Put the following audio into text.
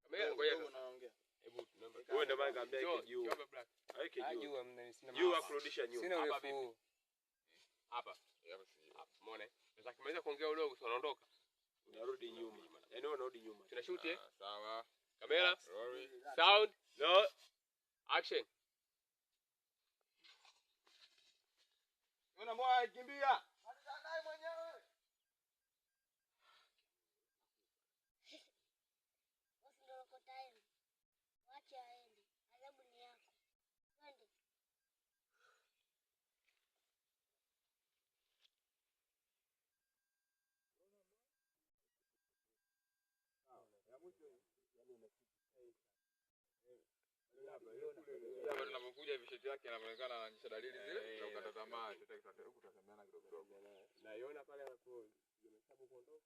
Kamera ngoja unaongea. Hebu tunaomba. Wewe ndio maana kaambia yake juu. Aweke juu. Juu akurudisha nyuma. Sina urefu. Hapa. Hapa. Umeona? Sasa kimaliza kuongea udogo tunaondoka. Unarudi nyuma. Yaani wewe unarudi nyuma. Tuna shoot sawa. Kamera. Sound. No. Action. Una moyo kimbia. Hata naye mwenyewe. Usindoka time. Wacha aende. Adhabu ni yako. Twende. Hapa tunapokuja visheti yake anaonekana anaonyesha dalili zile za kukata tamaa, huku tutasemeana kidogo. Naiona pale anapo. Nimehesabu kuondoka.